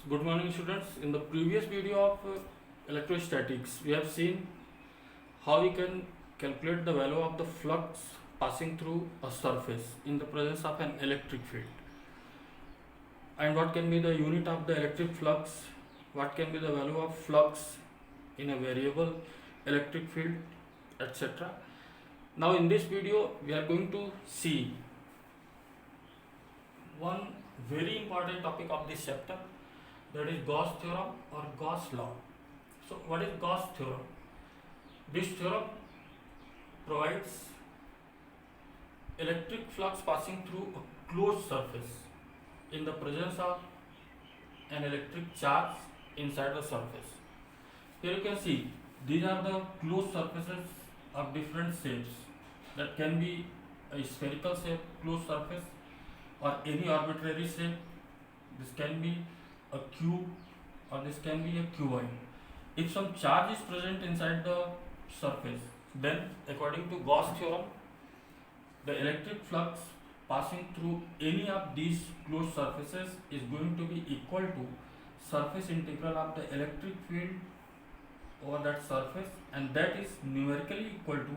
Good morning students. In the previous video of electrostatics, we have seen how we can calculate the value of the flux passing through a surface in the presence of an electric field, and what can be the unit of the electric flux, what can be the value of flux in a variable electric field, etc. Now in this video we are going to see one very important topic of this chapter, that is Gauss theorem or Gauss law. So what is Gauss theorem? This theorem provides electric flux passing through a closed surface in the presence of an electric charge inside the surface. Here you can see these are the closed surfaces of different shapes. That can be a spherical shape closed surface or any arbitrary shape. This can be a cube or this can be a cuboid. If some charge is present inside the surface, then according to Gauss theorem, the electric flux passing through any of these closed surfaces is going to be equal to surface integral of the electric field over that surface, and that is numerically equal to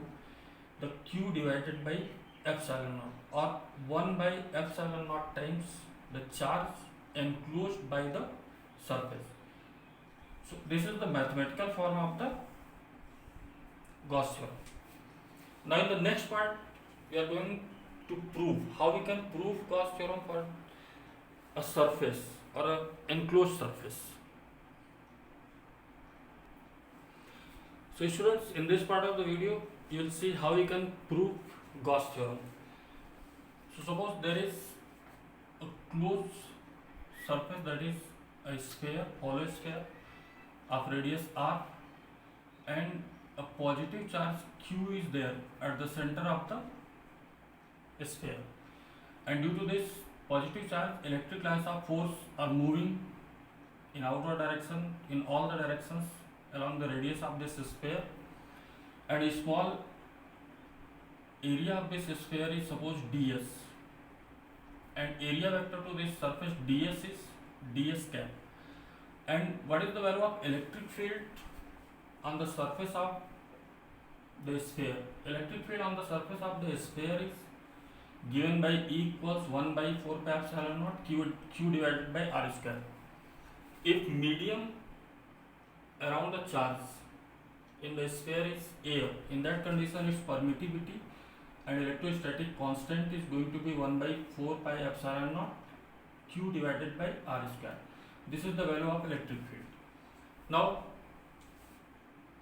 the Q divided by epsilon naught, or 1 by epsilon naught times the charge enclosed by the surface. So this is the mathematical form of the Gauss theorem. Now in the next part we are going to prove how we can prove Gauss theorem for a surface or an enclosed surface. So students, in this part of the video you will see how we can prove Gauss theorem. So suppose there is a closed surface, that is a sphere, hollow sphere of radius r, and a positive charge q is there at the center of the sphere, and due to this positive charge electric lines of force are moving in outward direction in all the directions along the radius of this sphere, and a small area of this sphere is suppose ds, and area vector to this surface ds is ds cap. And what is the value of electric field on the surface of the sphere? Electric field on the surface of the sphere is given by E equals 1 by 4 pi epsilon naught q divided by r square. If medium around the charge in the sphere is air, in that condition its permittivity and electrostatic constant is going to be 1 by 4 pi epsilon naught q divided by r square. This is the value of electric field. Now,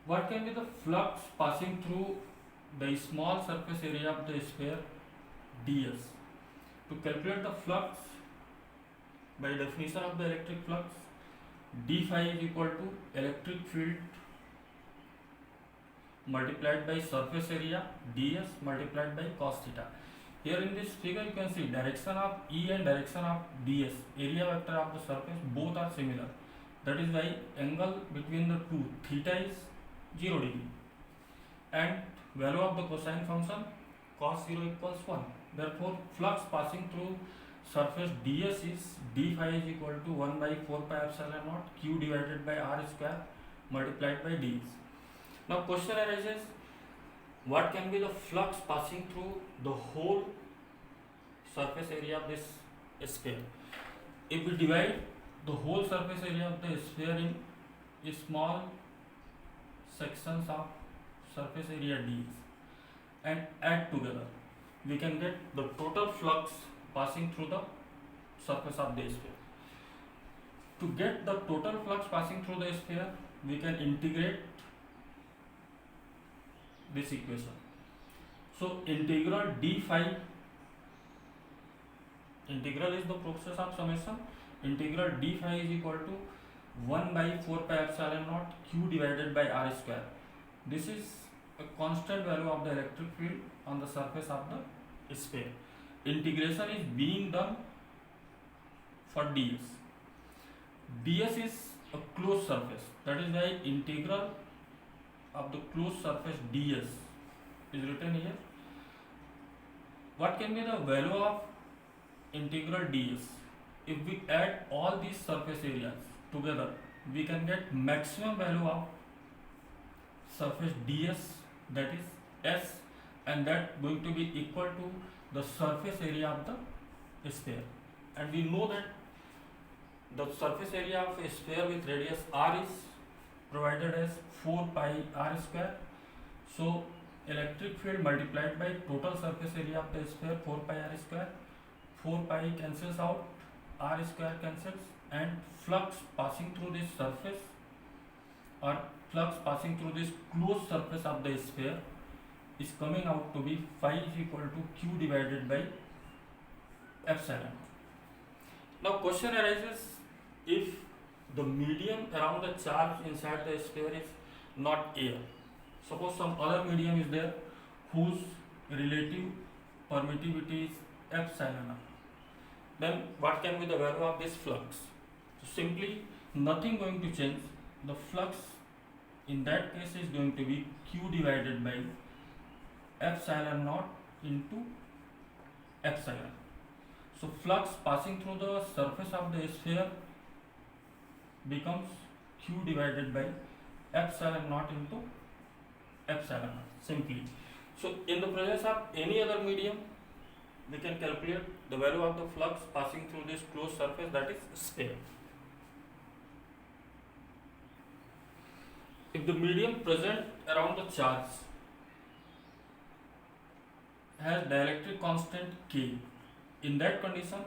what can be the flux passing through the small surface area of the sphere ds? To calculate the flux, by definition of the electric flux, d phi is equal to electric field multiplied by surface area ds multiplied by cos theta. Here in this figure you can see direction of E and direction of ds, area vector of the surface, both are similar. That is why angle between the two, theta, is 0 degree, and value of the cosine function cos 0 equals 1. Therefore flux passing through surface ds is d phi is equal to 1 by 4 pi epsilon naught q divided by r square multiplied by ds. Now question arises, what can be the flux passing through the whole surface area of this sphere? If we divide the whole surface area of the sphere in small sections of surface area ds and add together, we can get the total flux passing through the surface of the sphere. To get the total flux passing through the sphere, we can integrate this equation. So integral d phi, integral is the process of summation, integral d phi is equal to 1 by 4 pi epsilon naught q divided by r square. This is a constant value of the electric field on the surface of the sphere. Integration is being done for ds. ds is a closed surface, that is why integral of the closed surface ds is written here. What can be the value of integral ds? If we add all these surface areas, together, we can get maximum value of surface ds, that is S, and that going to be equal to the surface area of the sphere. And we know that the surface area of a sphere with radius r is provided as 4 pi r square. So electric field multiplied by total surface area of the sphere 4 pi r square, 4 pi cancels out, r square cancels, and flux passing through this surface, or flux passing through this closed surface of the sphere, is coming out to be phi is equal to q divided by epsilon. Now question arises, if the medium around the charge inside the sphere is not air, suppose some other medium is there whose relative permittivity is epsilon r, then what can be the value of this flux? So simply nothing going to change. The flux in that case is going to be q divided by epsilon naught into epsilon. So flux passing through the surface of the sphere becomes q divided by epsilon naught into epsilon naught, simply. So in the presence of any other medium, we can calculate the value of the flux passing through this closed surface, that is sphere. If the medium present around the charge has dielectric constant K, in that condition,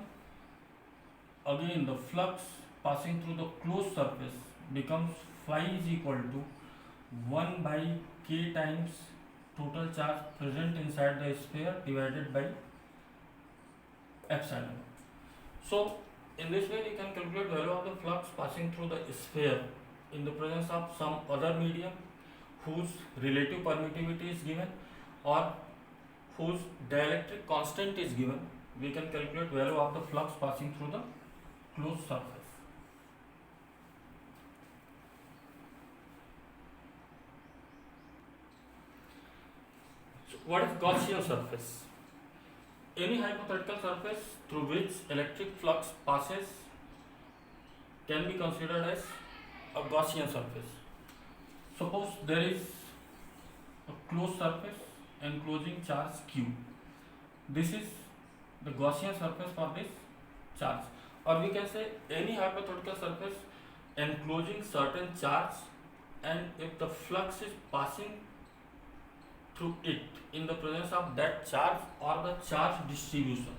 again the flux passing through the closed surface becomes phi is equal to 1 by K times total charge present inside the sphere divided by epsilon. So in this way we can calculate the value of the flux passing through the sphere in the presence of some other medium whose relative permittivity is given or whose dielectric constant is given. We can calculate value of the flux passing through the closed surface. So what is Gaussian surface? Any hypothetical surface through which electric flux passes can be considered as a Gaussian surface. Suppose there is a closed surface enclosing charge q. This is the Gaussian surface for this charge, or we can say any hypothetical surface enclosing certain charge, and if the flux is passing through it in the presence of that charge or the charge distribution.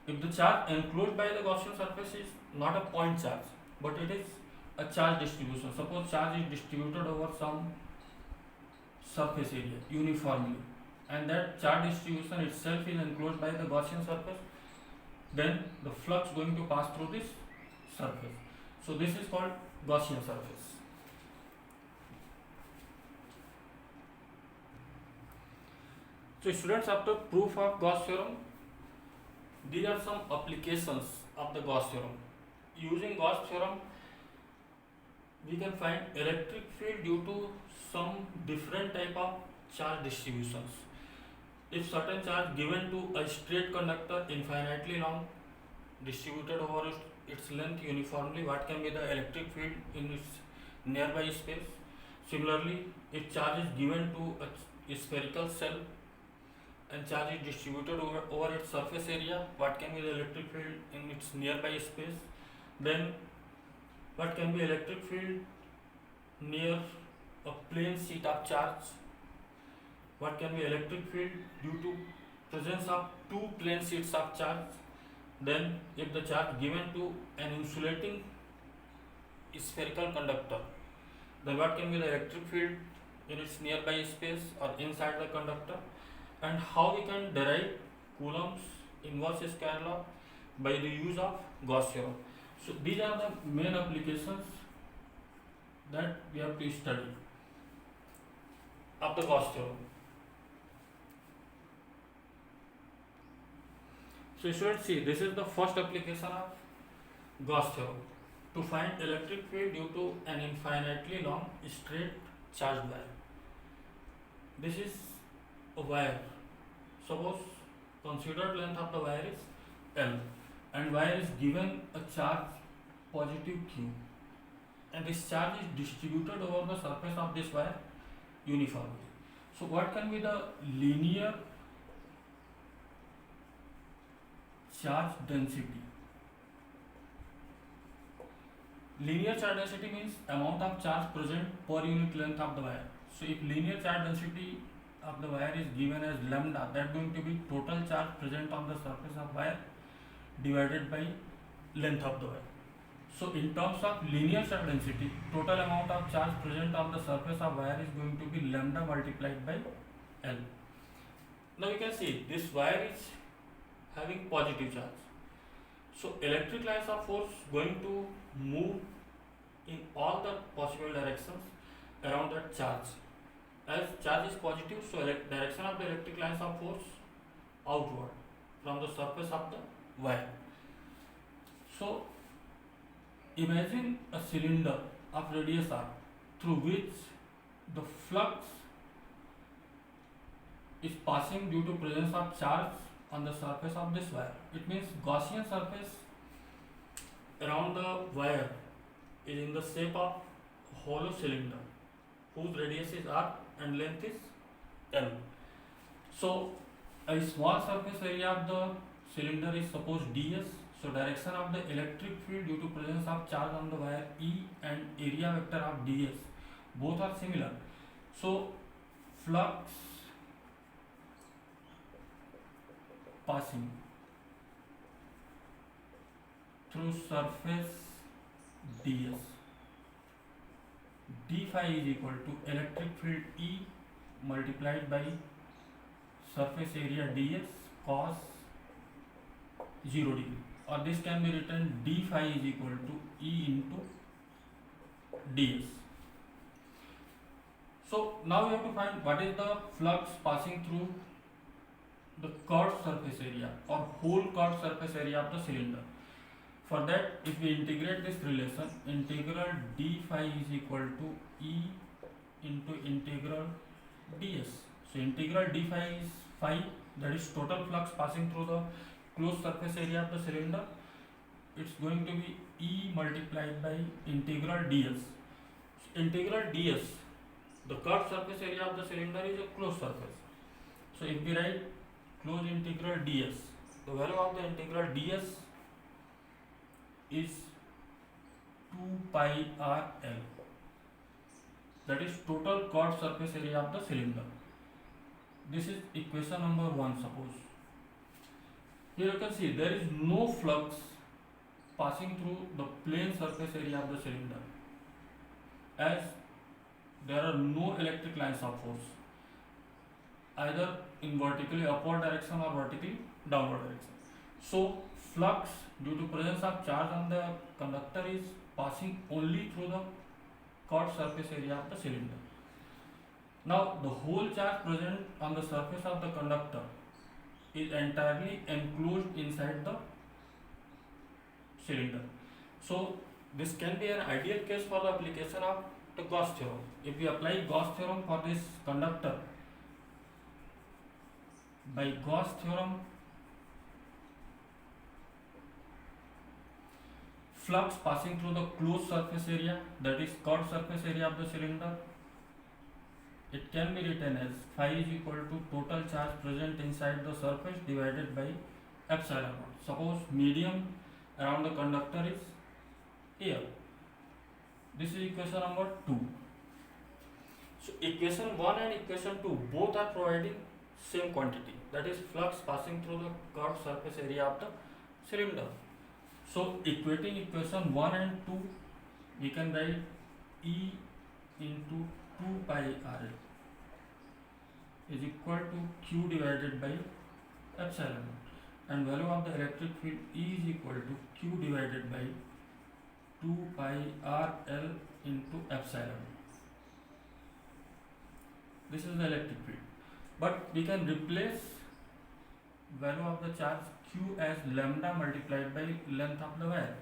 If the charge enclosed by the Gaussian surface is not a point charge, but it is a charge distribution. Suppose charge is distributed over some surface area uniformly, and that charge distribution itself is enclosed by the Gaussian surface, then the flux going to pass through this surface. So this is called Gaussian surface. So students, after proof of Gauss theorem, these are some applications of the Gauss theorem. Using Gauss theorem, we can find electric field due to some different type of charge distributions. If certain charge given to a straight conductor infinitely long, distributed over its length uniformly, what can be the electric field in its nearby space? Similarly, if charge is given to a spherical cell and charge is distributed over its surface area, what can be the electric field in its nearby space? Then what can be electric field near a plane sheet of charge? What can be electric field due to presence of two plane sheets of charge? Then if the charge given to an insulating spherical conductor, then what can be the electric field in its nearby space or inside the conductor? And how we can derive Coulomb's inverse square law by the use of Gauss theorem. So these are the main applications that we have to study of the Gauss theorem. So you should see, this is the first application of Gauss theorem, to find electric field due to an infinitely long straight charged wire. This is a wire. Suppose considered length of the wire is L, and wire is given a charge positive Q, and this charge is distributed over the surface of this wire uniformly. So what can be the linear charge density? Linear charge density means amount of charge present per unit length of the wire. So if linear charge density of the wire is given as lambda, that going to be total charge present on the surface of wire divided by length of the wire. So in terms of linear charge density, total amount of charge present on the surface of wire is going to be lambda multiplied by L. Now you can see this wire is having positive charge. So electric lines of force going to move in all the possible directions around that charge. As charge is positive, so direction of the electric lines of force outward from the surface of the wire. So imagine a cylinder of radius r through which the flux is passing due to presence of charge on the surface of this wire. It means Gaussian surface around the wire is in the shape of hollow cylinder whose radius is r and length is L. So a small surface area of the cylinder is suppose ds. So direction of the electric field due to presence of charge on the wire E and area vector of ds both are similar. So flux passing through surface ds, d phi is equal to electric field E multiplied by surface area ds cos 0 degree, or this can be written d phi is equal to E into ds. So now we have to find what is the flux passing through the curved surface area or whole curved surface area of the cylinder. For that, if we integrate this relation, integral d phi is equal to E into integral ds. So integral d phi is phi, that is total flux passing through the closed surface area of the cylinder. It's going to be E multiplied by integral ds. So integral ds, the curved surface area of the cylinder is a closed surface. So if we write closed integral ds, the value of the integral ds is 2 pi r L. That is total curved surface area of the cylinder. This is equation number 1, suppose. Here you can see there is no flux passing through the plane surface area of the cylinder, as there are no electric lines of force either in vertically upward direction or vertically downward direction. So flux due to presence of charge on the conductor is passing only through the curved surface area of the cylinder. Now the whole charge present on the surface of the conductor is entirely enclosed inside the cylinder. So this can be an ideal case for the application of the Gauss theorem. If we apply Gauss theorem for this conductor, by Gauss theorem, flux passing through the closed surface area, that is curved surface area of the cylinder, it can be written as phi is equal to total charge present inside the surface divided by epsilon naught. Suppose medium around the conductor is air. This is equation number 2. So equation 1 and equation 2 both are providing same quantity, that is flux passing through the curved surface area of the cylinder. So equating equation 1 and 2, we can write E into 2 pi r is equal to Q divided by epsilon, and value of the electric field E is equal to Q divided by 2 pi r L into epsilon. This is the electric field, but we can replace value of the charge Q as lambda multiplied by length of the wire.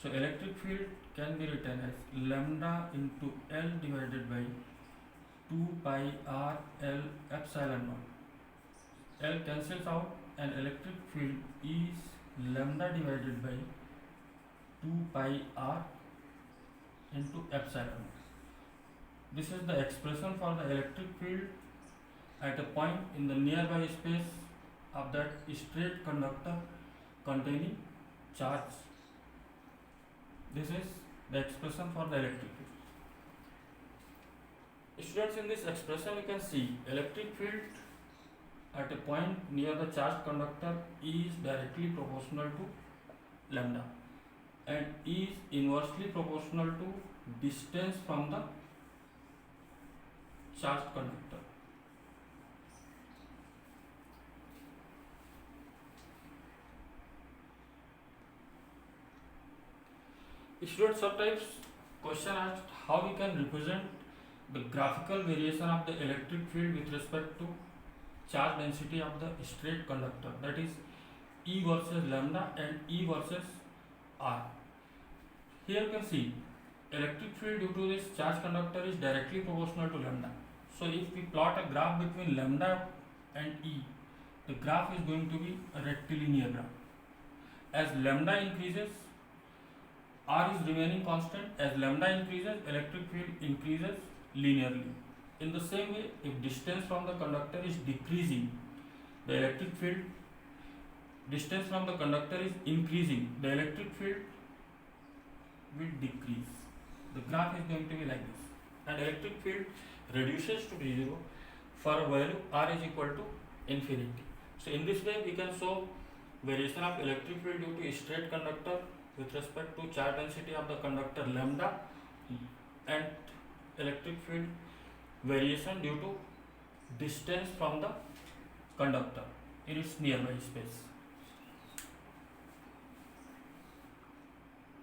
So electric field can be written as lambda into L divided by 2 pi r L epsilon naught. L cancels out and electric field is lambda divided by 2 pi r into epsilon. This is the expression for the electric field at a point in the nearby space of that straight conductor containing charge. This is the expression for the electric field. Students, in this expression you can see electric field at a point near the charged conductor is directly proportional to lambda and is inversely proportional to distance from the charged conductor. Students, sometimes question asked how we can represent the graphical variation of the electric field with respect to charge density of the straight conductor, that is E versus lambda and E versus R. Here you can see electric field due to this charge conductor is directly proportional to lambda. So if we plot a graph between lambda and E, the graph is going to be a rectilinear graph. As lambda increases, R is remaining constant. As lambda increases, electric field increases linearly. In the same way, if distance from the conductor is decreasing, the electric field distance from the conductor is increasing, the electric field will decrease. The graph is going to be like this, and electric field reduces to 0 for a value R is equal to infinity. So in this way, we can show variation of electric field due to straight conductor with respect to charge density of the conductor lambda, and electric field variation due to distance from the conductor in its nearby space.